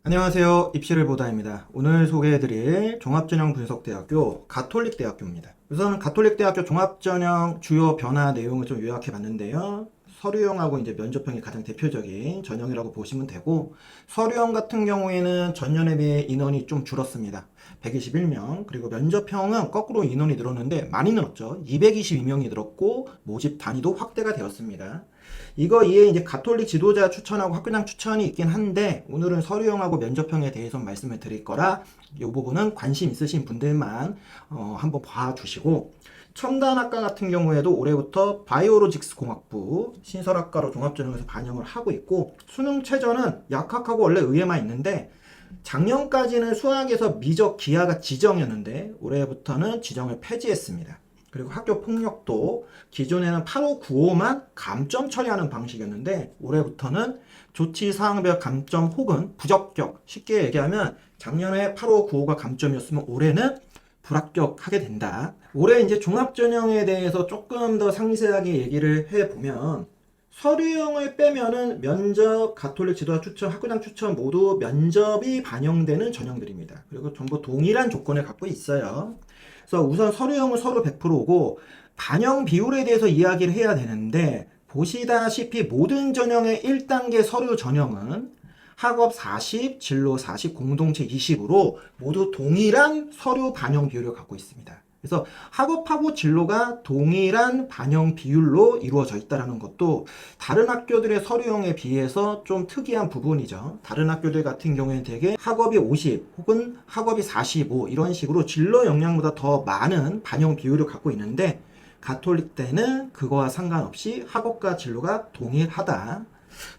안녕하세요. 입시를 보다입니다. 오늘 소개해드릴 종합전형분석대학교 가톨릭대학교입니다. 우선 가톨릭대학교 종합전형 주요 변화 내용을 좀 요약해봤는데요. 서류형하고 이제 면접형이 가장 대표적인 전형이라고 보시면 되고, 서류형 같은 경우에는 전년에 비해 인원이 좀 줄었습니다. 121명. 그리고 면접형은 거꾸로 인원이 늘었는데 많이 늘었죠. 222명이 늘었고 모집 단위도 확대가 되었습니다. 이거 이에 이제 가톨릭 지도자 추천하고 학교장 추천이 있긴 한데, 오늘은 서류형하고 면접형에 대해서 말씀을 드릴 거라 이 부분은 관심 있으신 분들만 한번 봐주시고, 첨단학과 같은 경우에도 올해부터 바이오로직스 공학부 신설학과로 종합전형에서 반영을 하고 있고, 수능 최저는 약학하고 원래 의예만 있는데 작년까지는 수학에서 미적 기하가 지정이었는데 올해부터는 지정을 폐지했습니다. 그리고 학교 폭력도 기존에는 8595만 감점 처리하는 방식이었는데 올해부터는 조치사항별 감점 혹은 부적격, 쉽게 얘기하면 작년에 8595가 감점이었으면 올해는 불합격하게 된다. 올해 이제 종합전형에 대해서 조금 더 상세하게 얘기를 해보면, 서류형을 빼면은 면접, 가톨릭 지도자 추천, 학교장 추천 모두 면접이 반영되는 전형들입니다. 그리고 전부 동일한 조건을 갖고 있어요. 그래서 우선 서류형은 서로 100%고 반영 비율에 대해서 이야기를 해야 되는데, 보시다시피 모든 전형의 1단계 서류 전형은 학업 40, 진로 40, 공동체 20으로 모두 동일한 서류 반영 비율을 갖고 있습니다. 그래서 학업하고 진로가 동일한 반영 비율로 이루어져 있다는 것도 다른 학교들의 서류형에 비해서 좀 특이한 부분이죠. 다른 학교들 같은 경우에는 되게 학업이 50 혹은 학업이 45 이런 식으로 진로 역량보다 더 많은 반영 비율을 갖고 있는데, 가톨릭 때는 그거와 상관없이 학업과 진로가 동일하다.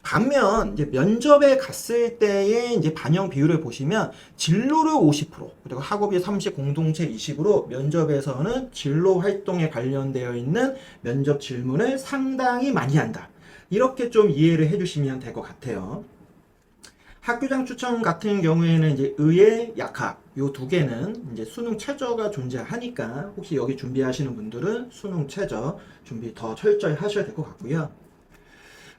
반면 이제 면접에 갔을 때의 이제 반영 비율을 보시면 진로를 50%, 그리고 학업이 30, 공동체 20으로 면접에서는 진로 활동에 관련되어 있는 면접 질문을 상당히 많이 한다. 이렇게 좀 이해를 해주시면 될 것 같아요. 학교장 추천 같은 경우에는 이제 의예, 약학 요 두 개는 이제 수능 최저가 존재하니까 혹시 여기 준비하시는 분들은 수능 최저 준비 더 철저히 하셔야 될 것 같고요.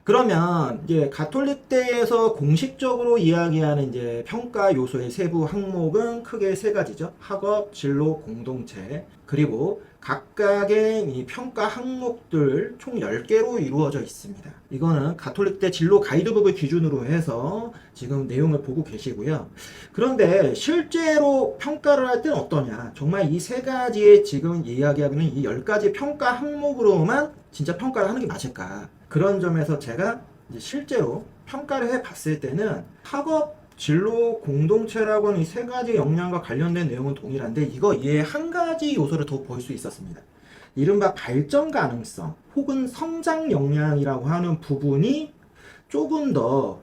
그러면 이제 가톨릭대에서 공식적으로 이야기하는 이제 평가 요소의 세부 항목은 크게 세 가지죠. 학업, 진로, 공동체. 그리고 각각의 이 평가 항목들 총 10개로 이루어져 있습니다. 이거는 가톨릭대 진로 가이드북을 기준으로 해서 지금 내용을 보고 계시고요. 그런데 실제로 평가를 할 때는 어떠냐? 정말 이 세 가지의 지금 이야기하고 있는 이 10가지 평가 항목으로만 진짜 평가를 하는 게 맞을까? 그런 점에서 제가 이제 실제로 평가를 해 봤을 때는 학업, 진로, 공동체라고 하는 이 세 가지 역량과 관련된 내용은 동일한데, 이거 이에 한 가지 요소를 더 볼 수 있었습니다. 이른바 발전 가능성 혹은 성장 역량이라고 하는 부분이 조금 더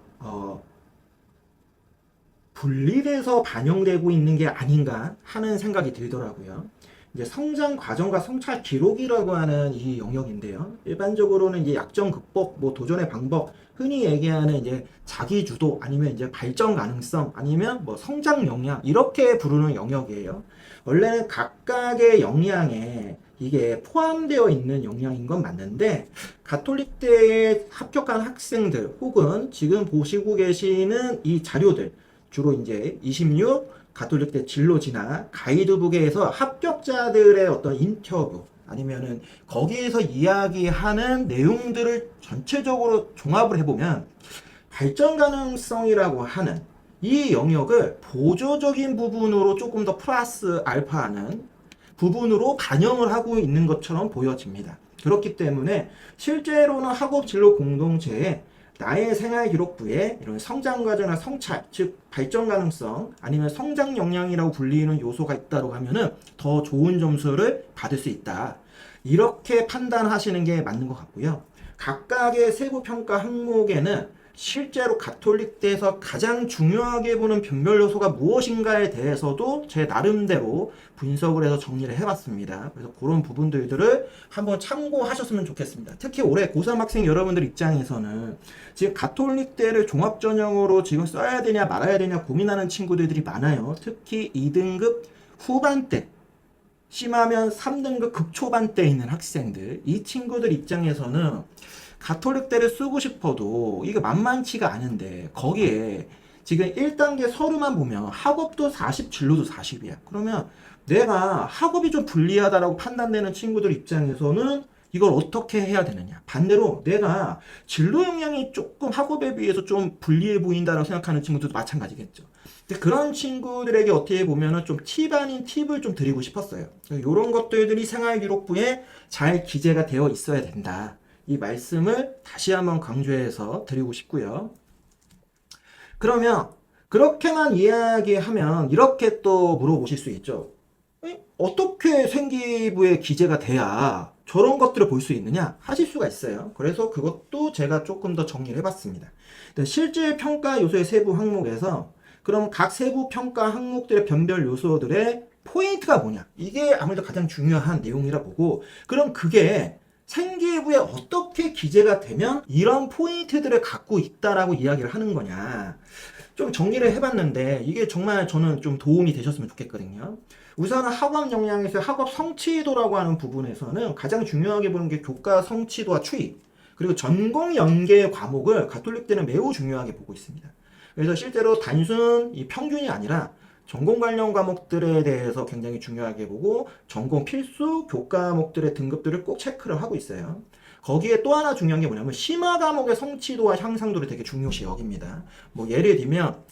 분리돼서 반영되고 있는 게 아닌가 하는 생각이 들더라고요. 이제 성장 과정과 성찰 기록이라고 하는 이 영역인데요. 일반적으로는 이제 약점 극복, 뭐 도전의 방법, 흔히 얘기하는 이제 자기 주도 아니면 이제 발전 가능성 아니면 뭐 성장 역량 이렇게 부르는 영역이에요. 원래는 각각의 역량에 이게 포함되어 있는 역량인 건 맞는데, 가톨릭대에 합격한 학생들 혹은 지금 보시고 계시는 이 자료들, 주로 이제 26 가톨릭대 진로지나 가이드북에서 합격자들의 어떤 인터뷰 아니면은 거기에서 이야기하는 내용들을 전체적으로 종합을 해보면, 발전 가능성이라고 하는 이 영역을 보조적인 부분으로 조금 더 플러스 알파하는 부분으로 반영을 하고 있는 것처럼 보여집니다. 그렇기 때문에 실제로는 학업 진로 공동체에 나의 생활 기록부에 이런 성장 과정이나 성찰, 즉 발전 가능성 아니면 성장 역량이라고 불리는 요소가 있다고 하면은 더 좋은 점수를 받을 수 있다. 이렇게 판단하시는 게 맞는 것 같고요. 각각의 세부 평가 항목에는 실제로 가톨릭대에서 가장 중요하게 보는 변별 요소가 무엇인가에 대해서도 제 나름대로 분석을 해서 정리를 해봤습니다. 그래서 그런 부분들을 한번 참고하셨으면 좋겠습니다. 특히 올해 고3 학생 여러분들 입장에서는 지금 가톨릭대를 종합전형으로 지금 써야 되냐 말아야 되냐 고민하는 친구들이 많아요. 특히 2등급 후반대, 심하면 3등급 극초반 때 있는 학생들, 이 친구들 입장에서는 가톨릭대를 쓰고 싶어도 이게 만만치가 않은데, 거기에 지금 1단계 서류만 보면 학업도 40, 진로도 40이야. 그러면 내가 학업이 좀 불리하다라고 판단되는 친구들 입장에서는 이걸 어떻게 해야 되느냐. 반대로 내가 진로 역량이 조금 학업에 비해서 좀 불리해 보인다라고 생각하는 친구들도 마찬가지겠죠. 근데 그런 친구들에게 어떻게 보면은 좀 팁 아닌 팁을 좀 드리고 싶었어요. 이런 것들이 생활기록부에 잘 기재가 되어 있어야 된다. 이 말씀을 다시 한번 강조해서 드리고 싶고요. 그러면 그렇게만 이야기하면 이렇게 또 물어보실 수 있죠. 어떻게 생기부에 기재가 돼야 저런 것들을 볼 수 있느냐 하실 수가 있어요. 그래서 그것도 제가 조금 더 정리를 해봤습니다. 실질 평가 요소의 세부 항목에서 그럼 각 세부 평가 항목들의 변별 요소들의 포인트가 뭐냐, 이게 아무래도 가장 중요한 내용이라 보고, 그럼 그게 생기부에 어떻게 기재가 되면 이런 포인트들을 갖고 있다라고 이야기를 하는 거냐, 좀 정리를 해봤는데 이게 정말 저는 좀 도움이 되셨으면 좋겠거든요. 우선은 학업 역량에서 학업 성취도라고 하는 부분에서는 가장 중요하게 보는 게 교과 성취도와 추이, 그리고 전공 연계 과목을 가톨릭대는 매우 중요하게 보고 있습니다. 그래서 실제로 단순 이 평균이 아니라 전공 관련 과목들에 대해서 굉장히 중요하게 보고 전공 필수 교과목들의 등급들을 꼭 체크를 하고 있어요. 거기에 또 하나 중요한 게 뭐냐면 심화 과목의 성취도와 향상도를 되게 중요시 여깁니다. 뭐 예를 들면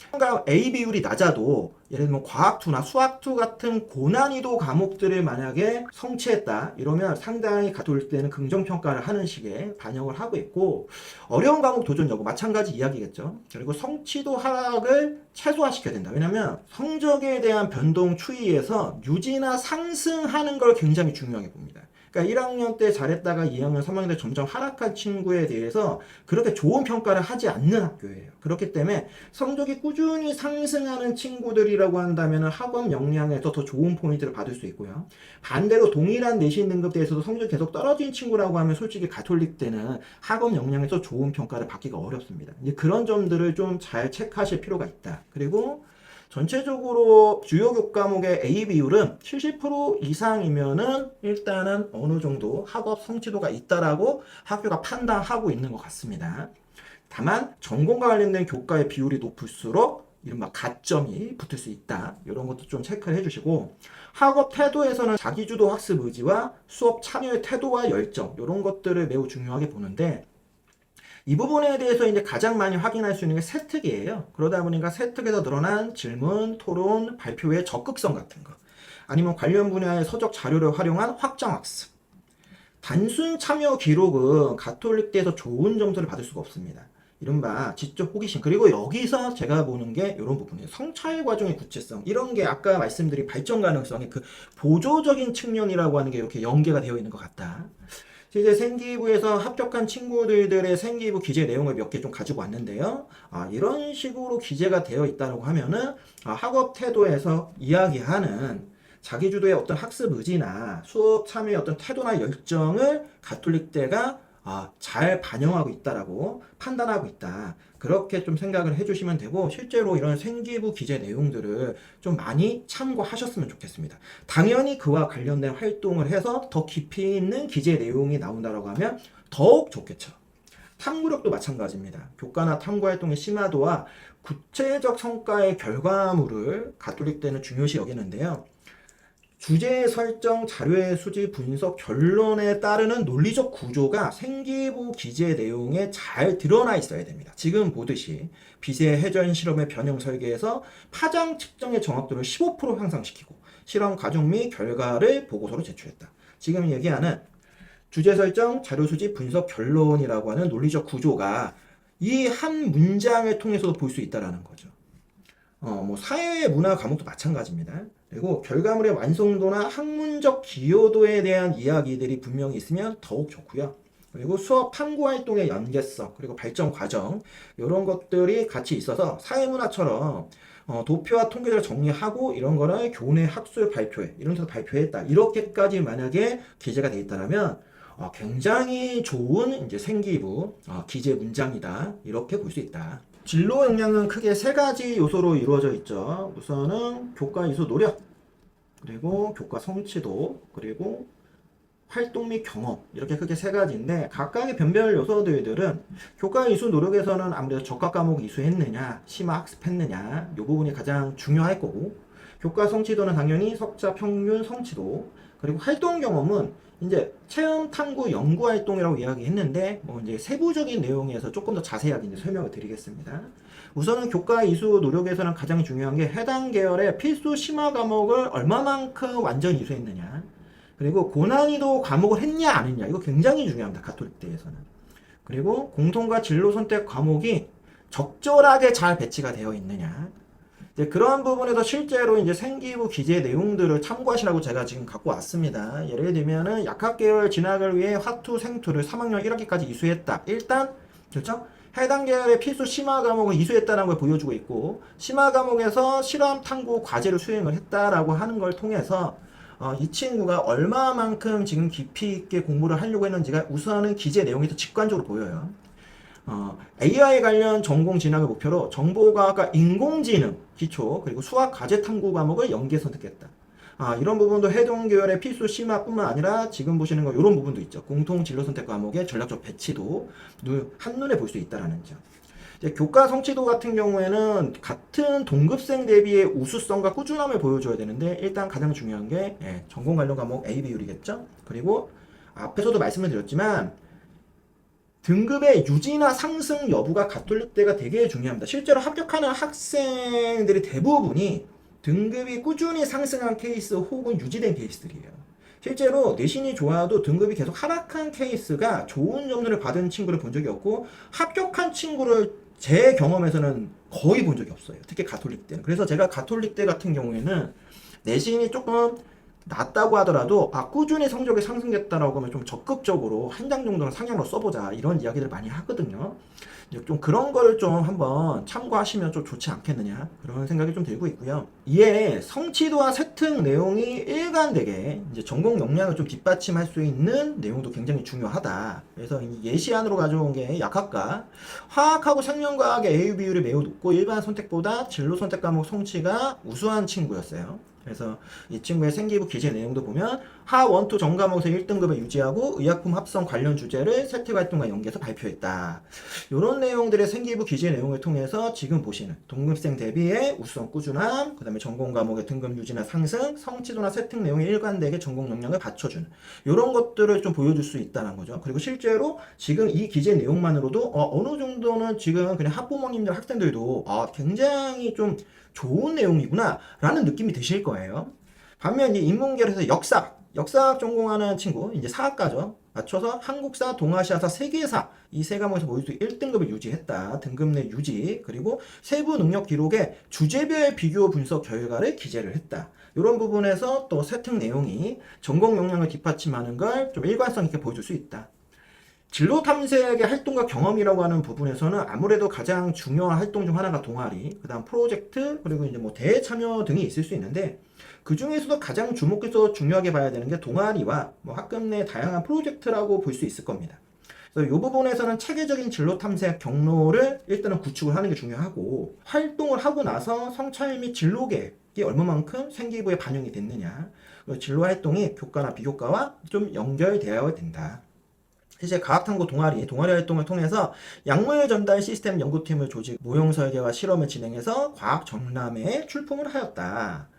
A 비율이 낮아도 예를 들면 과학2나 수학2 같은 고난이도 과목들을 만약에 성취했다 이러면 상당히 가톨릭대는 긍정평가를 하는 식의 반영을 하고 있고, 어려운 과목 도전 여부 마찬가지 이야기겠죠. 그리고 성취도 하락을 최소화시켜야 된다. 왜냐면 성적에 대한 변동 추이에서 유지나 상승하는 걸 굉장히 중요하게 봅니다. 그러니까 1학년 때 잘했다가 2학년, 3학년 때 점점 하락한 친구에 대해서 그렇게 좋은 평가를 하지 않는 학교예요. 그렇기 때문에 성적이 꾸준히 상승하는 친구들이라고 한다면 학업 역량에서 더 좋은 포인트를 받을 수 있고요. 반대로 동일한 내신 등급대에서도 성적이 계속 떨어진 친구라고 하면 솔직히 가톨릭 때는 학업 역량에서 좋은 평가를 받기가 어렵습니다. 이제 그런 점들을 좀 잘 체크하실 필요가 있다. 그리고 전체적으로 주요 교과목의 A 비율은 70% 이상이면은 일단은 어느 정도 학업 성취도가 있다라고 학교가 판단하고 있는 것 같습니다. 다만 전공과 관련된 교과의 비율이 높을수록 이른바 가점이 붙을 수 있다. 이런 것도 좀 체크를 해주시고, 학업 태도에서는 자기주도 학습 의지와 수업 참여의 태도와 열정, 이런 것들을 매우 중요하게 보는데, 이 부분에 대해서 이제 가장 많이 확인할 수 있는 게 세특이에요. 그러다 보니까 세특에서 늘어난 질문, 토론, 발표의 적극성 같은 거, 아니면 관련 분야의 서적 자료를 활용한 확장학습. 단순 참여 기록은 가톨릭대에서 좋은 점수를 받을 수가 없습니다. 이른바 지적 호기심, 그리고 여기서 제가 보는 게 이런 부분이에요. 성찰 과정의 구체성, 이런 게 아까 말씀드린 발전 가능성의 그 보조적인 측면이라고 하는 게 이렇게 연계가 되어 있는 것 같다. 이제 생기부에서 합격한 친구들의 생기부 기재 내용을 몇 개 좀 가지고 왔는데요. 이런 식으로 기재가 되어 있다고 하면은 학업 태도에서 이야기하는 자기주도의 어떤 학습 의지나 수업 참여의 어떤 태도나 열정을 가톨릭대가 잘 반영하고 있다라고 판단하고 있다. 그렇게 좀 생각을 해주시면 되고, 실제로 이런 생기부 기재 내용들을 좀 많이 참고하셨으면 좋겠습니다. 당연히 그와 관련된 활동을 해서 더 깊이 있는 기재 내용이 나온다고 하면 더욱 좋겠죠. 탐구력도 마찬가지입니다. 교과나 탐구 활동의 심화도와 구체적 성과의 결과물을 가톨릭대는 중요시 여기는데요. 주제 설정, 자료의 수집, 분석, 결론에 따르는 논리적 구조가 생기부 기재 내용에 잘 드러나 있어야 됩니다. 지금 보듯이 비세 회전 실험의 변형 설계에서 파장 측정의 정확도를 15% 향상시키고 실험 과정 및 결과를 보고서로 제출했다. 지금 얘기하는 주제 설정, 자료 수집, 분석, 결론이라고 하는 논리적 구조가 이 한 문장을 통해서도 볼 수 있다는 거죠. 뭐 사회 문화 과목도 마찬가지입니다. 그리고 결과물의 완성도나 학문적 기여도에 대한 이야기들이 분명히 있으면 더욱 좋고요. 그리고 수업 탐구 활동의 연계성, 그리고 발전 과정, 이런 것들이 같이 있어서 사회문화처럼 도표와 통계를 정리하고 이런 거를 교내 학술 발표회, 이런 데서 발표했다, 이렇게까지 만약에 기재가 되어 있다면 굉장히 좋은 이제 생기부 기재 문장이다, 이렇게 볼 수 있다. 진로 역량은 크게 세 가지 요소로 이루어져 있죠. 우선은 교과 이수 노력, 그리고 교과 성취도, 그리고 활동 및 경험 이렇게 크게 세 가지인데 각각의 변별 요소들은 교과 이수 노력에서는 아무래도 적합 과목 이수했느냐 심화 학습했느냐 이 부분이 가장 중요할 거고 교과 성취도는 당연히 석자 평균 성취도 그리고 활동 경험은 이제 체험 탐구 연구 활동이라고 이야기했는데 뭐 이제 세부적인 내용에서 조금 더 자세하게 이제 설명을 드리겠습니다. 우선은 교과 이수 노력에서는 가장 중요한 게 해당 계열의 필수 심화 과목을 얼마만큼 완전히 이수했느냐 그리고 고난이도 과목을 했냐 안 했냐 이거 굉장히 중요합니다. 가톨릭대에서는. 그리고 공통과 진로 선택 과목이 적절하게 잘 배치가 되어 있느냐 이제 그런 부분에서 실제로 이제 생기부 기재 내용들을 참고하시라고 제가 지금 갖고 왔습니다. 예를 들면은 약학계열 진학을 위해 화투, 생투를 3학년 1학기까지 이수했다. 일단 그렇죠? 해당 계열의 필수 심화 과목을 이수했다는 걸 보여주고 있고 심화 과목에서 실험 탐구 과제를 수행을 했다라고 하는 걸 통해서 이 친구가 얼마만큼 지금 깊이 있게 공부를 하려고 했는지가 우선은 기재 내용에서 직관적으로 보여요. AI 관련 전공 진학을 목표로 정보과학과 인공지능 기초 그리고 수학 과제 탐구 과목을 연계 선택했다. 이런 부분도 해동 계열의 필수 심화뿐만 아니라 지금 보시는 거 이런 부분도 있죠. 공통 진로 선택 과목의 전략적 배치도 한눈에 볼 수 있다라는 점. 이제 교과 성취도 같은 경우에는 같은 동급생 대비의 우수성과 꾸준함을 보여줘야 되는데 일단 가장 중요한 게 전공 관련 과목 A 비율이겠죠. 그리고 앞에서도 말씀을 드렸지만 등급의 유지나 상승 여부가 가톨릭대가 되게 중요합니다. 실제로 합격하는 학생들이 대부분이 등급이 꾸준히 상승한 케이스 혹은 유지된 케이스들이에요. 실제로 내신이 좋아도 등급이 계속 하락한 케이스가 좋은 점수를 받은 친구를 본 적이 없고 합격한 친구를 제 경험에서는 거의 본 적이 없어요. 특히 가톨릭대는. 그래서 제가 가톨릭대 같은 경우에는 내신이 조금 낮다고 하더라도 꾸준히 성적이 상승됐다라고 하면 좀 적극적으로 한 장 정도는 상향으로 써보자 이런 이야기를 많이 하거든요. 좀 그런 거를 좀 한번 참고하시면 좀 좋지 않겠느냐 그런 생각이 좀 들고 있고요. 이에 성취도와 세특 내용이 일관되게 이제 전공 역량을 좀 뒷받침할 수 있는 내용도 굉장히 중요하다. 그래서 예시안으로 가져온 게 약학과 화학하고 생명과학의 A 비율이 매우 높고 일반 선택보다 진로 선택 과목 성취가 우수한 친구였어요. 그래서 이 친구의 생기부 기재 내용도 보면 하 원투 전과목에서 1등급을 유지하고 의약품 합성 관련 주제를 세특 활동과 연계해서 발표했다. 이런 내용들의 생기부 기재 내용을 통해서 지금 보시는 동급생 대비의 우수성 꾸준함, 그 다음에 전공 과목의 등급 유지나 상승, 성취도나 세특 내용의 일관되게 전공 역량을 받쳐주는 이런 것들을 좀 보여줄 수 있다는 거죠. 그리고 실제로 지금 이 기재 내용만으로도 어느 정도는 지금 그냥 학부모님들 학생들도 굉장히 좀 좋은 내용이구나 라는 느낌이 드실 거예요. 반면 이 인문계열에서 역사학 전공하는 친구 이제 사학과죠. 맞춰서 한국사, 동아시아사, 세계사 이 세 과목에서 모두 1등급을 유지했다. 등급 내 유지 그리고 세부 능력 기록에 주제별 비교 분석 결과를 기재를 했다. 이런 부분에서 또 세특 내용이 전공 역량을 뒷받침하는 걸 좀 일관성 있게 보여줄 수 있다. 진로 탐색의 활동과 경험이라고 하는 부분에서는 아무래도 가장 중요한 활동 중 하나가 동아리, 그 다음 프로젝트, 그리고 이제 뭐 대회 참여 등이 있을 수 있는데 그 중에서도 가장 주목해서 중요하게 봐야 되는 게 동아리와 뭐 학급 내 다양한 프로젝트라고 볼 수 있을 겁니다. 그래서 이 부분에서는 체계적인 진로 탐색 경로를 일단은 구축을 하는 게 중요하고 활동을 하고 나서 성찰 및 진로 계획이 얼마만큼 생기부에 반영이 됐느냐, 그리고 진로 활동이 교과나 비교과와 좀 연결되어야 된다. 실제 과학탐구 동아리 활동을 통해서 약물 전달 시스템 연구팀을 조직, 모형 설계와 실험을 진행해서 과학 전람회에 출품을 하였다.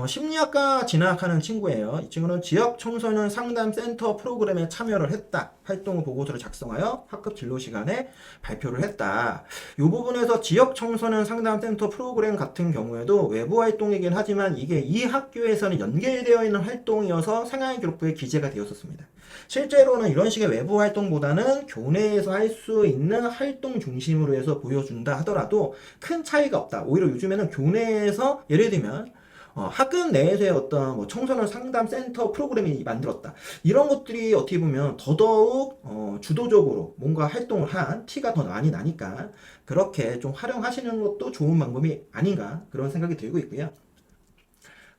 심리학과 진학하는 친구예요. 이 친구는 지역 청소년 상담 센터 프로그램에 참여를 했다. 활동 보고서를 작성하여 학급 진로 시간에 발표를 했다. 이 부분에서 지역 청소년 상담 센터 프로그램 같은 경우에도 외부 활동이긴 하지만 이게 이 학교에서는 연계되어 있는 활동이어서 상하이 기록부에 기재가 되었었습니다. 실제로는 이런 식의 외부 활동보다는 교내에서 할 수 있는 활동 중심으로 해서 보여준다 하더라도 큰 차이가 없다. 오히려 요즘에는 교내에서 예를 들면 학급 내에서의 어떤 뭐 청소년 상담 센터 프로그램이 만들었다. 이런 것들이 어떻게 보면 더더욱 주도적으로 뭔가 활동을 한 티가 더 많이 나니까 그렇게 좀 활용하시는 것도 좋은 방법이 아닌가 그런 생각이 들고 있고요.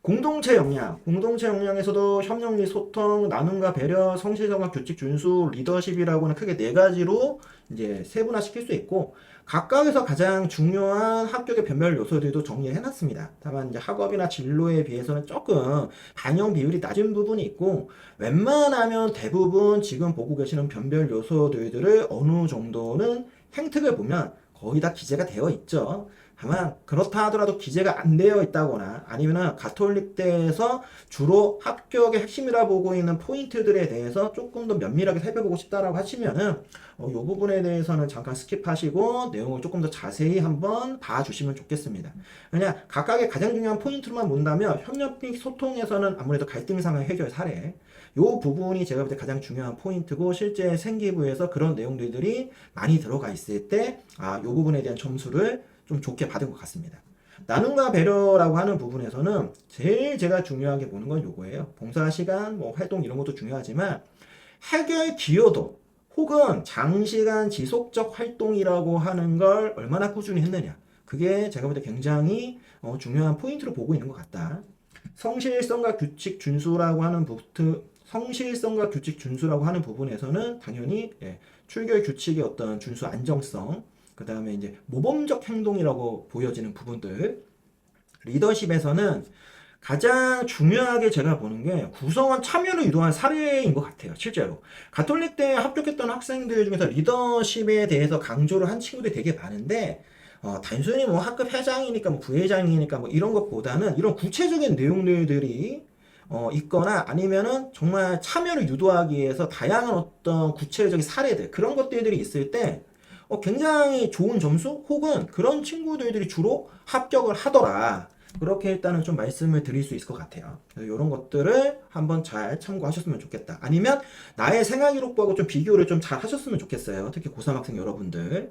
공동체 역량에서도 협력 및 소통, 나눔과 배려, 성실성과 규칙 준수, 리더십이라고는 크게 네 가지로 이제 세분화시킬 수 있고, 각각에서 가장 중요한 합격의 변별 요소들도 정리해 놨습니다. 다만 이제 학업이나 진로에 비해서는 조금 반영 비율이 낮은 부분이 있고, 웬만하면 대부분 지금 보고 계시는 변별 요소들을 어느 정도는 행특을 보면 거의 다 기재가 되어 있죠. 다만 그렇다 하더라도 기재가 안 되어 있다거나 아니면은 가톨릭대에서 주로 합격의 핵심이라 보고 있는 포인트들에 대해서 조금 더 면밀하게 살펴보고 싶다라고 하시면은 이 부분에 대해서는 잠깐 스킵하시고 내용을 조금 더 자세히 한번 봐주시면 좋겠습니다. 그냥 각각의 가장 중요한 포인트로만 본다면 협력 및 소통에서는 아무래도 갈등 상황 해결 사례 이 부분이 제가 볼 때 가장 중요한 포인트고, 실제 생기부에서 그런 내용들이 많이 들어가 있을 때 이 부분에 대한 점수를 좀 좋게 받은 것 같습니다. 나눔과 배려라고 하는 부분에서는 제일 제가 중요하게 보는 건 요거예요. 봉사 시간, 뭐 활동 이런 것도 중요하지만 해결 기여도 혹은 장시간 지속적 활동이라고 하는 걸 얼마나 꾸준히 했느냐. 그게 제가 볼 때 굉장히 중요한 포인트로 보고 있는 것 같다. 성실성과 규칙 준수라고 하는 부분에서는 당연히 출결 규칙의 어떤 준수 안정성, 그 다음에 이제 모범적 행동이라고 보여지는 부분들, 리더십에서는 가장 중요하게 제가 보는 게 구성원 참여를 유도한 사례인 것 같아요. 실제로 가톨릭대에 합격했던 학생들 중에서 리더십에 대해서 강조를 한 친구들이 되게 많은데, 단순히 뭐 학급 회장이니까 뭐 부회장이니까 뭐 이런 것보다는 이런 구체적인 내용들이 있거나 아니면은 정말 참여를 유도하기 위해서 다양한 어떤 구체적인 사례들, 그런 것들이 있을 때 굉장히 좋은 점수 혹은 그런 친구들이 주로 합격을 하더라. 그렇게 일단은 좀 말씀을 드릴 수 있을 것 같아요. 이런 것들을 한번 잘 참고하셨으면 좋겠다. 아니면 나의 생활기록부하고 좀 비교를 좀 잘 하셨으면 좋겠어요. 특히 고3 학생 여러분들.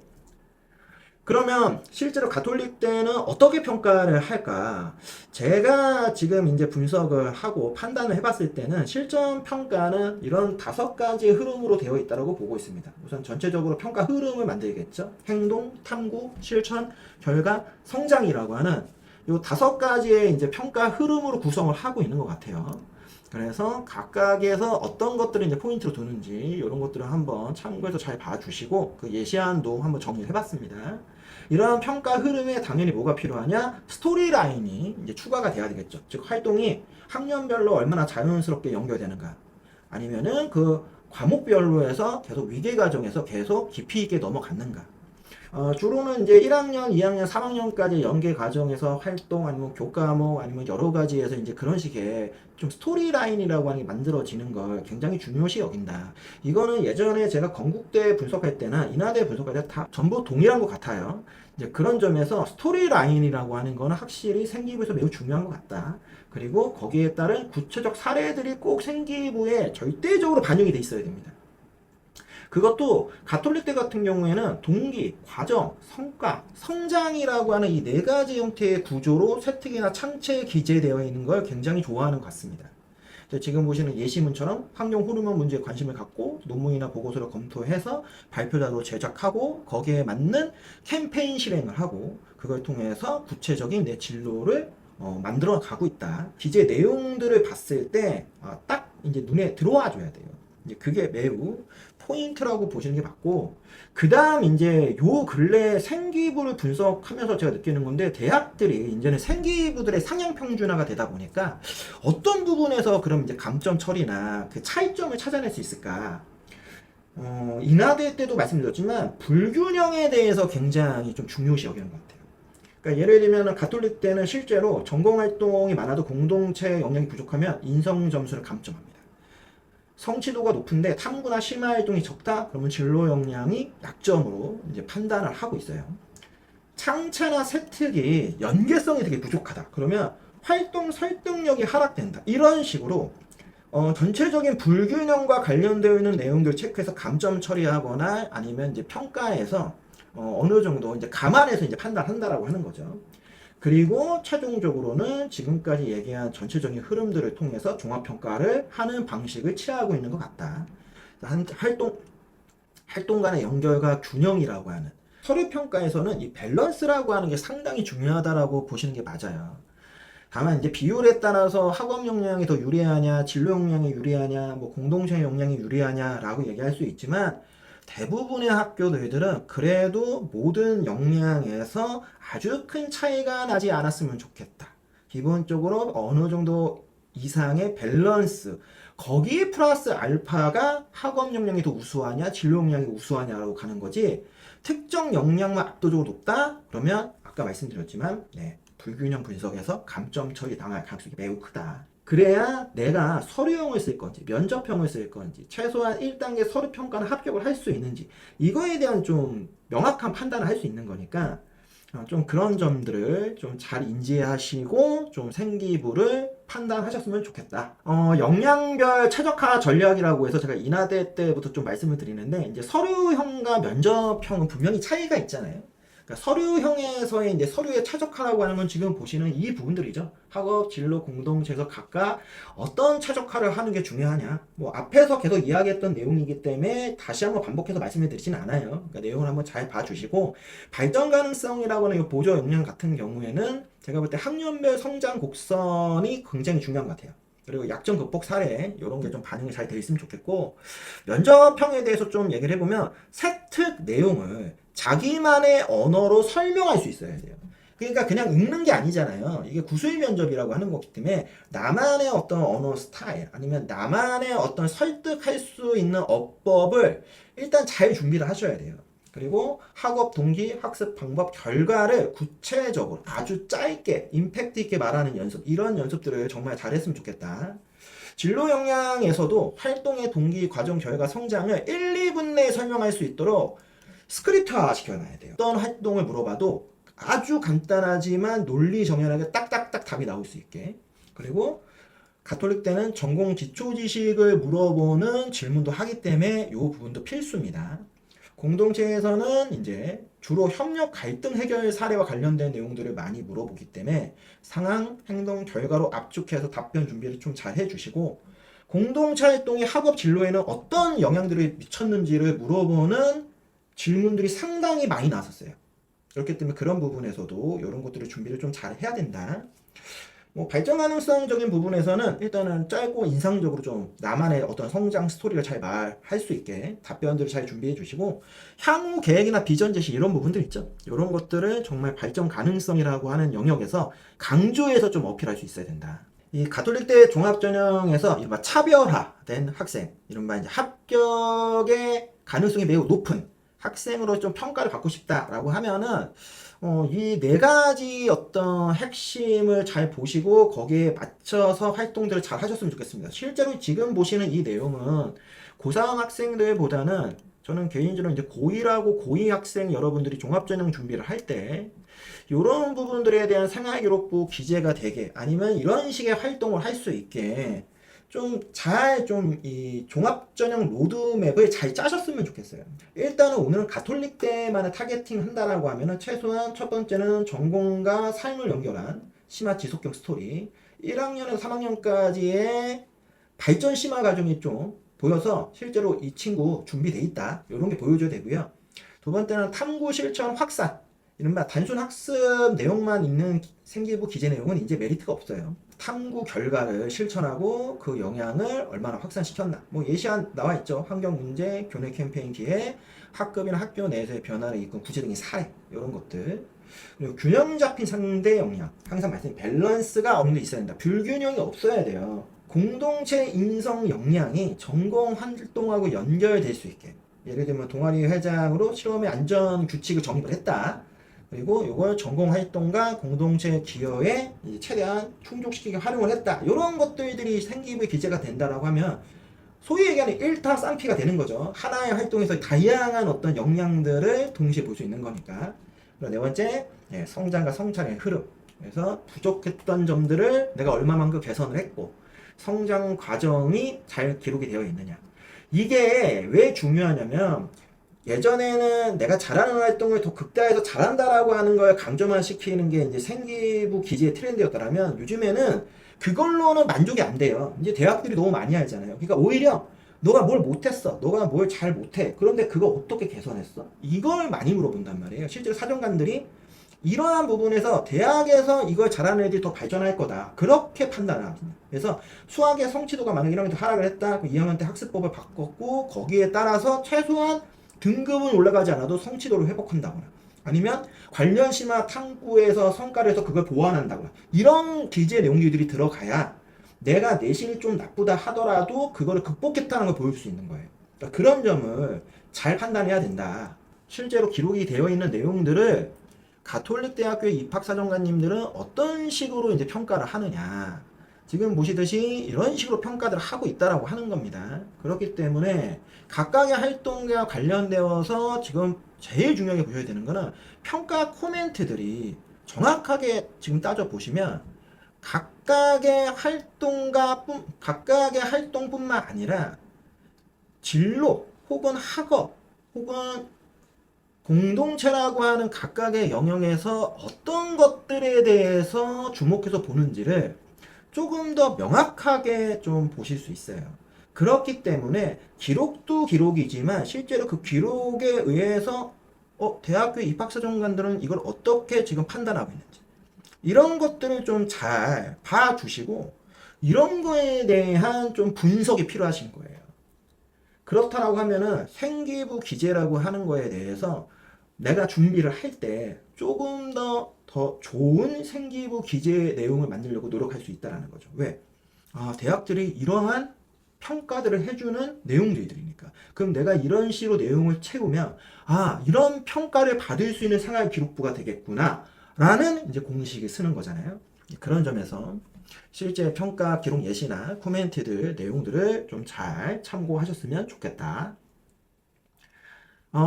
그러면 실제로 가톨릭대는 어떻게 평가를 할까? 제가 지금 이제 분석을 하고 판단을 해봤을 때는 실전 평가는 이런 5가지의 흐름으로 되어 있다고 보고 있습니다. 우선 전체적으로 평가 흐름을 만들겠죠. 행동, 탐구, 실천, 결과, 성장이라고 하는 이 5가지의 이제 평가 흐름으로 구성을 하고 있는 것 같아요. 그래서 각각에서 어떤 것들을 이제 포인트로 두는지 이런 것들을 한번 참고해서 잘 봐주시고, 그 예시안도 한번 정리를 해봤습니다. 이러한 평가 흐름에 당연히 뭐가 필요하냐? 스토리라인이 이제 추가가 돼야 되겠죠. 즉 활동이 학년별로 얼마나 자연스럽게 연결되는가, 아니면은 그 과목별로 해서 계속 위계 과정에서 계속 깊이 있게 넘어갔는가. 주로는 이제 1학년, 2학년, 3학년까지 연계 과정에서 활동 아니면 교과목 아니면 여러 가지에서 이제 그런 식의 좀 스토리라인이라고 하는 게 만들어지는 걸 굉장히 중요시 여긴다. 이거는 예전에 제가 건국대 분석할 때나 인하대 분석할 때 다 전부 동일한 것 같아요. 이제 그런 점에서 스토리라인이라고 하는 거는 확실히 생기부에서 매우 중요한 것 같다. 그리고 거기에 따른 구체적 사례들이 꼭 생기부에 절대적으로 반영이 돼 있어야 됩니다. 그것도 가톨릭대 같은 경우에는 동기, 과정, 성과, 성장이라고 하는 이 4가지 형태의 구조로 세특이나 창체에 기재되어 있는 걸 굉장히 좋아하는 것 같습니다. 지금 보시는 예시문처럼 환경 호르몬 문제에 관심을 갖고 논문이나 보고서를 검토해서 발표자로 제작하고 거기에 맞는 캠페인 실행을 하고 그걸 통해서 구체적인 내 진로를 만들어 가고 있다. 기재 내용들을 봤을 때 딱 이제 눈에 들어와 줘야 돼요. 이제 그게 매우 포인트라고 보시는 게 맞고, 그 다음 이제 요 근래 생기부를 분석하면서 제가 느끼는 건데, 대학들이 이제는 생기부들의 상향 평준화가 되다 보니까 어떤 부분에서 그럼 이제 감점 처리나 그 차이점을 찾아낼 수 있을까? 인하대 때도 말씀드렸지만 불균형에 대해서 굉장히 좀 중요시 여기는 것 같아요. 그러니까 예를 들면 가톨릭 때는 실제로 전공 활동이 많아도 공동체 역량이 부족하면 인성 점수를 감점합니다. 성취도가 높은데 탐구나 심화 활동이 적다? 그러면 진로 역량이 약점으로 이제 판단을 하고 있어요. 창체나 세특이 연계성이 되게 부족하다. 그러면 활동 설득력이 하락된다. 이런 식으로 전체적인 불균형과 관련되어 있는 내용들 체크해서 감점 처리하거나 아니면 이제 평가에서 어느 정도 이제 감안해서 이제 판단한다라고 하는 거죠. 그리고 최종적으로는 지금까지 얘기한 전체적인 흐름들을 통해서 종합평가를 하는 방식을 취하고 있는 것 같다. 활동 간의 연결과 균형이라고 하는 서류평가에서는 이 밸런스라고 하는 게 상당히 중요하다라고 보시는 게 맞아요. 다만 이제 비율에 따라서 학업 역량이 더 유리하냐, 진로 역량이 유리하냐, 뭐 공동체 역량이 유리하냐라고 얘기할 수 있지만 대부분의 학교들은 그래도 모든 역량에서 아주 큰 차이가 나지 않았으면 좋겠다. 기본적으로 어느 정도 이상의 밸런스, 거기에 플러스 알파가 학업 역량이 더 우수하냐, 진로 역량이 우수하냐라고 가는 거지. 특정 역량만 압도적으로 높다? 그러면 아까 말씀드렸지만 불균형 분석에서 감점 처리 당할 가능성이 매우 크다. 그래야 내가 서류형을 쓸 건지 면접형을 쓸 건지 최소한 1단계 서류 평가는 합격을 할 수 있는지 이거에 대한 좀 명확한 판단을 할 수 있는 거니까 좀 그런 점들을 좀 잘 인지하시고 좀 생기부를 판단하셨으면 좋겠다. 역량별 최적화 전략이라고 해서 제가 인하대 때부터 좀 말씀을 드리는데 이제 서류형과 면접형은 분명히 차이가 있잖아요. 그러니까 서류형에서의 이제 서류의 최적화라고 하는 건 지금 보시는 이 부분들이죠. 학업, 진로, 공동체에서 각각 어떤 최적화를 하는 게 중요하냐. 뭐 앞에서 계속 이야기했던 내용이기 때문에 다시 한번 반복해서 말씀을 드리지는 않아요. 그러니까 내용을 한번 잘 봐주시고 발전 가능성이라고 하는 이 보조 역량 같은 경우에는 제가 볼 때 학년별 성장 곡선이 굉장히 중요한 것 같아요. 그리고 약점 극복 사례 이런 게 좀 반영이 잘 돼 있으면 좋겠고 면접형에 대해서 좀 얘기를 해보면 세특 내용을 자기만의 언어로 설명할 수 있어야 돼요. 그러니까 그냥 읽는 게 아니잖아요. 이게 구술 면접이라고 하는 거기 때문에 나만의 어떤 언어 스타일 아니면 나만의 어떤 설득할 수 있는 어법을 일단 잘 준비를 하셔야 돼요. 그리고 학업 동기, 학습 방법, 결과를 구체적으로 아주 짧게 임팩트 있게 말하는 연습 이런 연습들을 정말 잘했으면 좋겠다. 진로 역량에서도 활동의 동기, 과정, 결과, 성장을 1, 2분 내에 설명할 수 있도록 스크립트화 시켜놔야 돼요. 어떤 활동을 물어봐도 아주 간단하지만 논리 정연하게 딱딱딱 답이 나올 수 있게. 그리고 가톨릭 때는 전공 기초 지식을 물어보는 질문도 하기 때문에 이 부분도 필수입니다. 공동체에서는 이제 주로 협력 갈등 해결 사례와 관련된 내용들을 많이 물어보기 때문에 상황, 행동, 결과로 압축해서 답변 준비를 좀 잘 해주시고 공동체 활동이 학업 진로에는 어떤 영향들을 미쳤는지를 물어보는 질문들이 상당히 많이 나왔었어요. 그렇기 때문에 그런 부분에서도 이런 것들을 준비를 좀 잘 해야 된다. 뭐 발전 가능성적인 부분에서는 일단은 짧고 인상적으로 좀 나만의 어떤 성장 스토리를 잘 말할 수 있게 답변들을 잘 준비해 주시고 향후 계획이나 비전 제시 이런 부분들 있죠. 이런 것들을 정말 발전 가능성이라고 하는 영역에서 강조해서 좀 어필할 수 있어야 된다. 이 가톨릭대 종합전형에서 이른바 차별화된 학생, 이른바 이제 합격의 가능성이 매우 높은 학생으로 좀 평가를 받고 싶다라고 하면은 이 네 가지 어떤 핵심을 잘 보시고 거기에 맞춰서 활동들을 잘 하셨으면 좋겠습니다. 실제로 지금 보시는 이 내용은 고3 학생들보다는 저는 개인적으로 이제 고1하고 고2 학생 여러분들이 종합전형 준비를 할 때 이런 부분들에 대한 생활기록부 기재가 되게 아니면 이런 식의 활동을 할 수 있게 좀 이 종합전형 로드맵을 잘 짜셨으면 좋겠어요. 일단은 오늘은 가톨릭대만을 타겟팅 한다라고 하면은 최소한 첫 번째는 전공과 삶을 연결한 심화 지속형 스토리 1학년에서 3학년까지의 발전 심화 과정이 좀 보여서 실제로 이 친구 준비돼 있다 이런 게 보여줘야 되고요. 두 번째는 탐구 실천 확산 이른바 단순 학습 내용만 있는 생기부 기재 내용은 이제 메리트가 없어요. 탐구 결과를 실천하고 그 영향을 얼마나 확산시켰나. 뭐 예시한 나와 있죠. 환경 문제, 교내 캠페인 기회, 학급이나 학교 내에서의 변화를 이끈 구체적인 사례 이런 것들. 그리고 균형 잡힌 상대 역량. 항상 말씀드린 밸런스가 어느 정도 있어야 된다. 불균형이 없어야 돼요. 공동체 인성 역량이 전공 활동하고 연결될 수 있게. 예를 들면 동아리 회장으로 실험의 안전 규칙을 정립을 했다. 그리고 이걸 전공 활동과 공동체 기여에 최대한 충족시키게 활용을 했다. 이런 것들이 생기부의 기재가 된다라고 하면 소위 얘기하는 일타 쌍피가 되는 거죠. 하나의 활동에서 다양한 어떤 역량들을 동시에 볼 수 있는 거니까. 그리고 네 번째, 성장과 성찰의 흐름. 그래서 부족했던 점들을 내가 얼마만큼 개선을 했고 성장 과정이 잘 기록이 되어 있느냐. 이게 왜 중요하냐면 예전에는 내가 잘하는 활동을 더 극대화해서 잘한다라고 하는 걸 강조만 시키는 게 이제 생기부 기재의 트렌드였더라면 요즘에는 그걸로는 만족이 안 돼요. 이제 대학들이 너무 많이 알잖아요. 그러니까 오히려 너가 뭘 못했어. 너가 뭘 잘 못해. 그런데 그거 어떻게 개선했어? 이걸 많이 물어본단 말이에요. 실제로 사정관들이 이러한 부분에서 대학에서 이걸 잘하는 애들이 더 발전할 거다. 그렇게 판단합니다. 그래서 수학의 성취도가 만약에 1학년 때 하락을 했다. 그럼 2학년 때 학습법을 바꿨고 거기에 따라서 최소한 등급은 올라가지 않아도 성취도를 회복한다거나 아니면 관련 심화 탐구에서 성과를 해서 그걸 보완한다거나 이런 기재 내용들이 들어가야 내가 내신이 좀 나쁘다 하더라도 그거를 극복했다는 걸 보일 수 있는 거예요. 그러니까 그런 점을 잘 판단해야 된다. 실제로 기록이 되어 있는 내용들을 가톨릭 대학교의 입학사정관님들은 어떤 식으로 이제 평가를 하느냐. 지금 보시듯이 이런 식으로 평가들을 하고 있다라고 하는 겁니다. 그렇기 때문에 각각의 활동과 관련되어서 지금 제일 중요하게 보셔야 되는 거는 평가 코멘트들이 정확하게 지금 따져보시면 각각의 활동뿐만 아니라 진로 혹은 학업 혹은 공동체라고 하는 각각의 영역에서 어떤 것들에 대해서 주목해서 보는지를 조금 더 명확하게 좀 보실 수 있어요. 그렇기 때문에 기록도 기록이지만 실제로 그 기록에 의해서 대학교 입학사정관들은 이걸 어떻게 지금 판단하고 있는지 이런 것들을 좀 잘 봐주시고 이런 거에 대한 좀 분석이 필요하신 거예요. 그렇다라고 하면은 생기부 기재라고 하는 거에 대해서 내가 준비를 할 때 조금 더 좋은 생기부 기재 내용을 만들려고 노력할 수 있다는 거죠. 왜? 대학들이 이러한 평가들을 해주는 내용들이니까. 그럼 내가 이런 식으로 내용을 채우면 이런 평가를 받을 수 있는 생활기록부가 되겠구나 라는 이제 공식을 쓰는 거잖아요. 그런 점에서 실제 평가 기록 예시나 코멘트들 내용들을 좀 잘 참고하셨으면 좋겠다.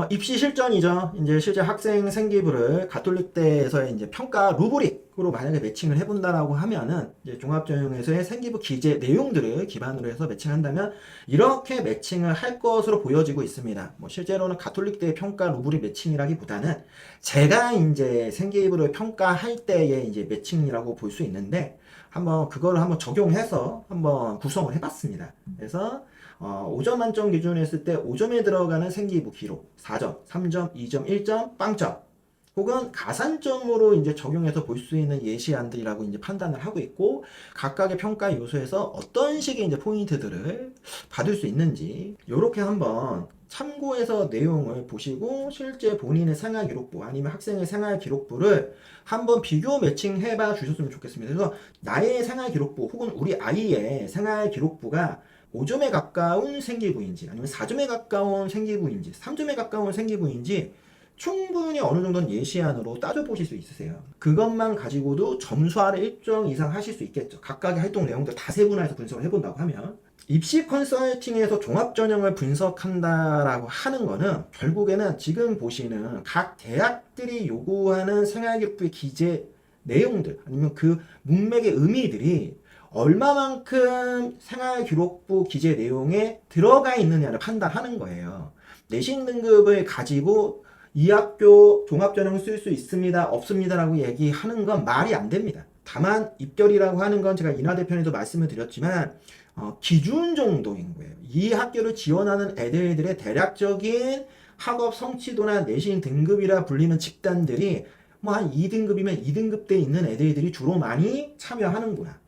입시 실전이죠. 이제 실제 학생 생기부를 가톨릭대에서의 이제 평가 루브릭으로 만약에 매칭을 해본다라고 하면은 이제 종합전형에서의 생기부 기재 내용들을 기반으로 해서 매칭한다면 이렇게 매칭을 할 것으로 보여지고 있습니다. 뭐 실제로는 가톨릭대의 평가 루브릭 매칭이라기보다는 제가 이제 생기부를 평가할 때의 이제 매칭이라고 볼 수 있는데 그거를 한번 적용해서 한번 구성을 해봤습니다. 그래서 5점 만점 기준으로 했을 때 5점에 들어가는 생기부 기록 4점, 3점, 2점, 1점, 빵점 혹은 가산점으로 이제 적용해서 볼 수 있는 예시안들이라고 이제 판단을 하고 있고 각각의 평가 요소에서 어떤 식의 이제 포인트들을 받을 수 있는지 이렇게 한번 참고해서 내용을 보시고 실제 본인의 생활기록부 아니면 학생의 생활기록부를 한번 비교 매칭해 봐 주셨으면 좋겠습니다. 그래서 나의 생활기록부 혹은 우리 아이의 생활기록부가 5점에 가까운 생기부인지 아니면 4점에 가까운 생기부인지 3점에 가까운 생기부인지 충분히 어느 정도는 예시안으로 따져보실 수 있으세요. 그것만 가지고도 점수화를 일정 이상 하실 수 있겠죠. 각각의 활동 내용들 다 세분화해서 분석을 해본다고 하면 입시 컨설팅에서 종합전형을 분석한다라고 하는 거는 결국에는 지금 보시는 각 대학들이 요구하는 생활기록부의 기재 내용들 아니면 그 문맥의 의미들이 얼마만큼 생활기록부 기재 내용에 들어가 있느냐를 판단하는 거예요. 내신 등급을 가지고 이 학교 종합전형을 쓸 수 있습니다, 없습니다라고 얘기하는 건 말이 안 됩니다. 다만 입결이라고 하는 건 제가 인하대편에도 말씀을 드렸지만 기준 정도인 거예요. 이 학교를 지원하는 애들의 대략적인 학업 성취도나 내신 등급이라 불리는 집단들이 뭐 한 2등급이면 2등급대에 있는 애들이 주로 많이 참여하는구나.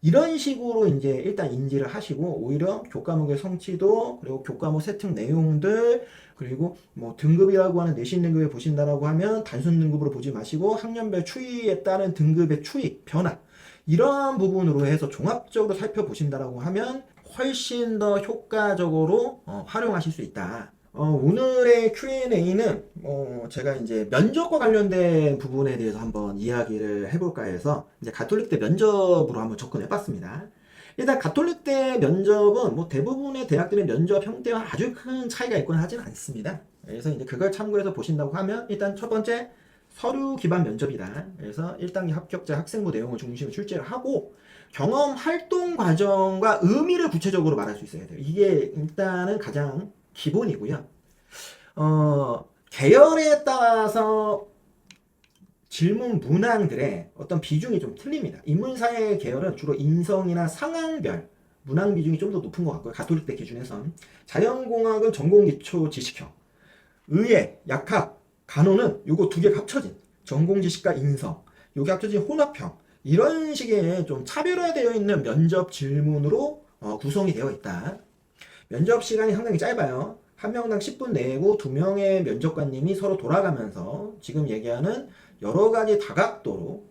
이런 식으로 이제 일단 인지를 하시고 오히려 교과목의 성취도 그리고 교과목 세팅 내용들 그리고 뭐 등급이라고 하는 내신 등급을 보신다라고 하면 단순 등급으로 보지 마시고 학년별 추이에 따른 등급의 추이, 변화 이러한 부분으로 해서 종합적으로 살펴보신다라고 하면 훨씬 더 효과적으로 활용하실 수 있다. 오늘의 Q&A는 제가 이제 면접과 관련된 부분에 대해서 한번 이야기를 해볼까 해서 이제 가톨릭대 면접으로 한번 접근해 봤습니다. 일단 가톨릭대 면접은 뭐 대부분의 대학들의 면접 형태와 아주 큰 차이가 있거나 하지는 않습니다. 그래서 이제 그걸 참고해서 보신다고 하면 일단 첫 번째 서류 기반 면접이다. 그래서 1단계 합격자 학생부 내용을 중심으로 출제를 하고 경험 활동 과정과 의미를 구체적으로 말할 수 있어야 돼요. 이게 일단은 가장 기본이고요. 계열에 따라서 질문 문항들의 어떤 비중이 좀 틀립니다. 인문사회 계열은 주로 인성이나 상황별 문항 비중이 좀 더 높은 것 같고요. 가톨릭대 기준에선. 자연공학은 전공기초 지식형. 의예, 약학, 간호는 요거 두 개가 합쳐진 전공 지식과 인성, 요게 합쳐진 혼합형, 이런 식의 좀 차별화되어 있는 면접 질문으로 구성이 되어 있다. 면접 시간이 상당히 짧아요. 한 명당 10분 내고 두 명의 면접관님이 서로 돌아가면서 지금 얘기하는 여러 가지 다각도로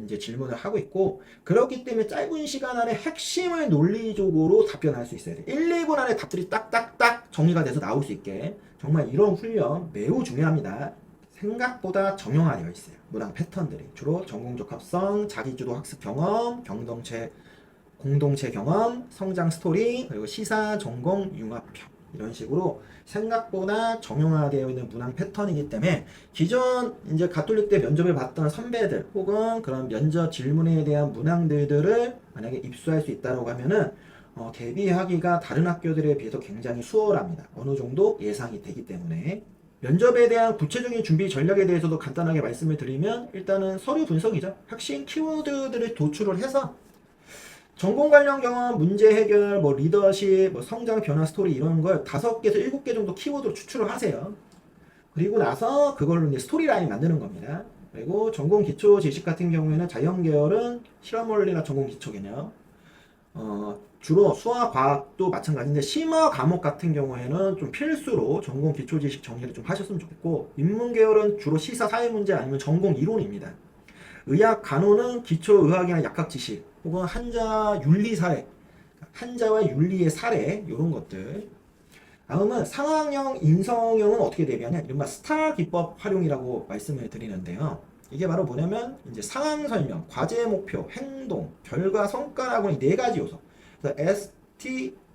이제 질문을 하고 있고, 그렇기 때문에 짧은 시간 안에 핵심을 논리적으로 답변할 수 있어야 돼. 1, 2분 안에 답들이 딱딱딱 정리가 돼서 나올 수 있게 정말 이런 훈련 매우 중요합니다. 생각보다 정형화되어 있어요. 문항 패턴들이 주로 전공적합성, 자기주도 학습 경험, 공동체 경험, 성장 스토리, 그리고 시사, 전공, 융합형, 이런 식으로 생각보다 정형화되어 있는 문항 패턴이기 때문에 기존 이제 가톨릭대 면접을 봤던 선배들 혹은 그런 면접 질문에 대한 문항들을 만약에 입수할 수 있다고 하면은 대비하기가 다른 학교들에 비해서 굉장히 수월합니다. 어느 정도 예상이 되기 때문에. 면접에 대한 구체적인 준비 전략에 대해서도 간단하게 말씀을 드리면, 일단은 서류 분석이죠. 핵심 키워드들을 도출을 해서 전공 관련 경험, 문제 해결, 뭐 리더십, 뭐 성장 변화 스토리, 이런 걸 5개에서 7개 정도 키워드로 추출을 하세요. 그리고 나서 그걸로 이제 스토리라인 만드는 겁니다. 그리고 전공 기초 지식 같은 경우에는 자연 계열은 실험 원리나 전공 기초 개념, 주로 수학, 과학도 마찬가지인데 심화 과목 같은 경우에는 좀 필수로 전공 기초 지식 정리를 좀 하셨으면 좋겠고, 인문 계열은 주로 시사, 사회 문제 아니면 전공 이론입니다. 의학, 간호는 기초 의학이나 약학 지식 혹은 한자 윤리 사례, 한자와 윤리의 사례, 이런 것들. 다음은 상황형, 인성형은 어떻게 대비하냐? 이른바 스타 기법 활용이라고 말씀을 드리는데요. 이게 바로 뭐냐면 이제 상황 설명, 과제 목표, 행동, 결과, 성과라고 이 4가지 요소. 그래서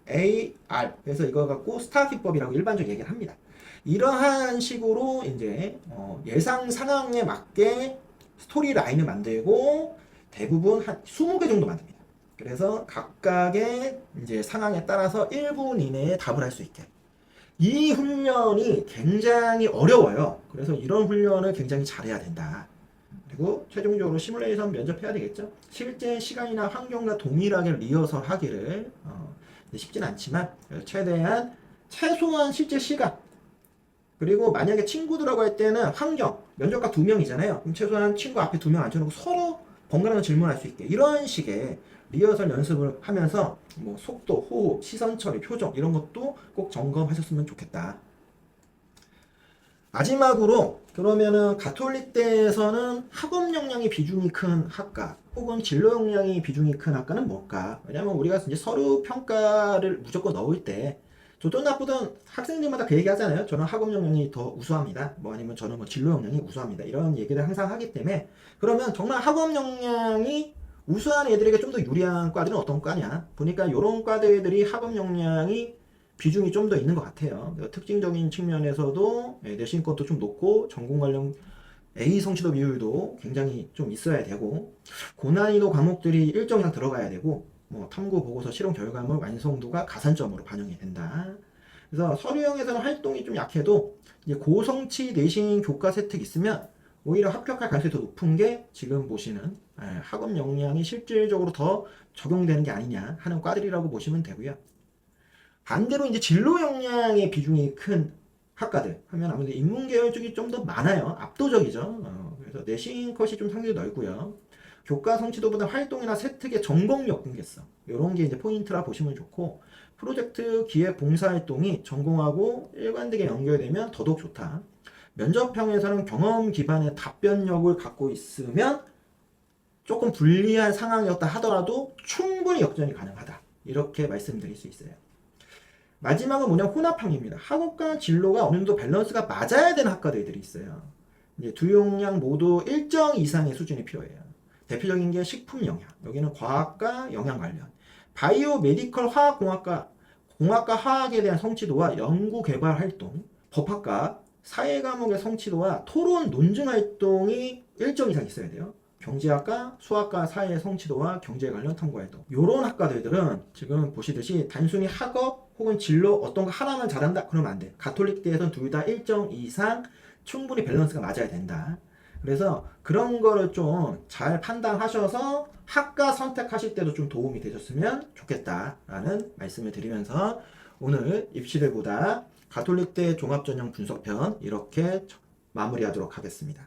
STAR. 그래서 이거 갖고 스타 기법이라고 일반적으로 얘기를 합니다. 이러한 식으로 이제 예상 상황에 맞게 스토리 라인을 만들고 대부분 한 20개 정도 만듭니다. 그래서 각각의 이제 상황에 따라서 1분 이내에 답을 할 수 있게. 이 훈련이 굉장히 어려워요. 그래서 이런 훈련을 굉장히 잘해야 된다. 그리고 최종적으로 시뮬레이션 면접해야 되겠죠. 실제 시간이나 환경과 동일하게 리허설 하기를 쉽진 않지만 최소한 실제 시간, 그리고 만약에 친구들하고 할 때는 환경, 면접관 2명이잖아요. 그럼 최소한 친구 앞에 2명 앉혀놓고 서로 번갈아서 질문할 수 있게, 이런 식의 리허설 연습을 하면서 뭐 속도, 호흡, 시선 처리, 표정, 이런 것도 꼭 점검하셨으면 좋겠다. 마지막으로, 그러면은 가톨릭대에서는 학업 역량이 비중이 큰 학과 혹은 진로 역량이 비중이 큰 학과는 뭘까? 왜냐면 우리가 이제 서류 평가를 무조건 넣을 때 좋든 나쁘든 학생들마다 그 얘기 하잖아요. 저는 학업 역량이 더 우수합니다. 뭐 아니면 저는 뭐 진로 역량이 우수합니다. 이런 얘기를 항상 하기 때문에, 그러면 정말 학업 역량이 우수한 애들에게 좀 더 유리한 과들은 어떤 과냐? 보니까 이런 과들이 학업 역량이 비중이 좀 더 있는 것 같아요. 특징적인 측면에서도 내신권도 좀 높고 전공 관련 A 성취도 비율도 굉장히 좀 있어야 되고, 고난이도 과목들이 일정 이상 들어가야 되고, 뭐 탐구 보고서 실험 결과물 완성도가 가산점으로 반영이 된다. 그래서 서류형에서는 활동이 좀 약해도 이제 고성취 내신 교과 세특 있으면 오히려 합격할 가능성이 더 높은 게 지금 보시는 학업 역량이 실질적으로 더 적용되는 게 아니냐 하는 과들이라고 보시면 되고요. 반대로 이제 진로 역량의 비중이 큰 학과들 하면 아무래도 인문계열 쪽이 좀 더 많아요. 압도적이죠. 그래서 내신 컷이 좀 상당히 넓고요. 교과 성취도보다 활동이나 세특의 전공력 공개성, 이런 게 이제 포인트라 보시면 좋고, 프로젝트 기획 봉사활동이 전공하고 일관되게 연결되면 더더욱 좋다. 면접형에서는 경험 기반의 답변력을 갖고 있으면 조금 불리한 상황이었다 하더라도 충분히 역전이 가능하다. 이렇게 말씀드릴 수 있어요. 마지막은 뭐냐면 혼합형입니다. 학업과 진로가 어느 정도 밸런스가 맞아야 되는 학과들이 있어요. 이제 두 역량 모두 일정 이상의 수준이 필요해요. 대표적인 게 식품 영양, 여기는 과학과 영양 관련, 바이오 메디컬 화학공학과, 공학과 화학에 대한 성취도와 연구 개발 활동, 법학과 사회 과목의 성취도와 토론 논증 활동이 일정 이상 있어야 돼요. 경제학과, 수학과 사회 성취도와 경제 관련 탐구 활동, 이런 학과들은 지금 보시듯이 단순히 학업 혹은 진로 어떤 거 하나만 잘한다 그러면 안 돼. 가톨릭대에서는 둘 다 일정 이상 충분히 밸런스가 맞아야 된다. 그래서 그런 거를 좀 잘 판단하셔서 학과 선택하실 때도 좀 도움이 되셨으면 좋겠다라는 말씀을 드리면서 오늘 입시를 보다 가톨릭대 종합전형 분석편 이렇게 마무리하도록 하겠습니다.